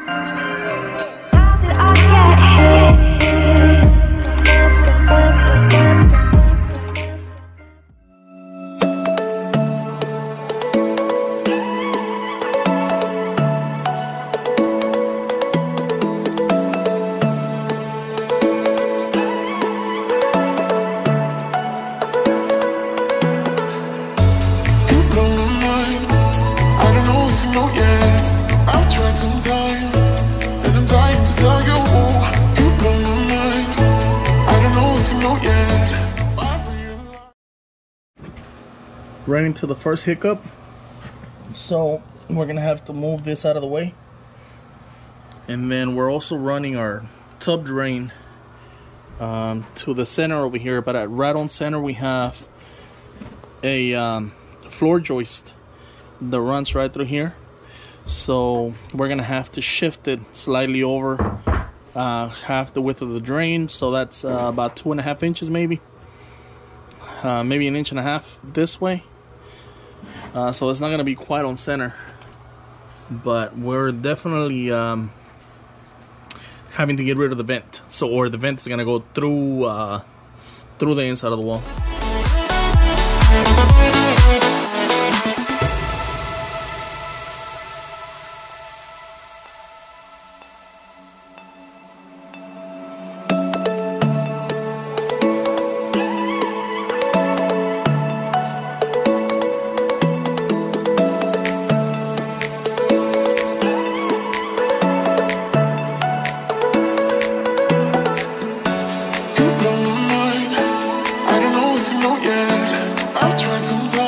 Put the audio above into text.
How did I get here? Right into the first hiccup, so we're gonna have to move this out of the way, and then we're also running our tub drain to the center over here. But right on center we have a floor joist that runs right through here, so we're gonna have to shift it slightly over half the width of the drain, so that's about 2.5 inches, maybe an inch and a half this way. So it's not gonna be quite on center, but we're definitely having to get rid of the vent. Or the vent is gonna go through the inside of the wall. Sometimes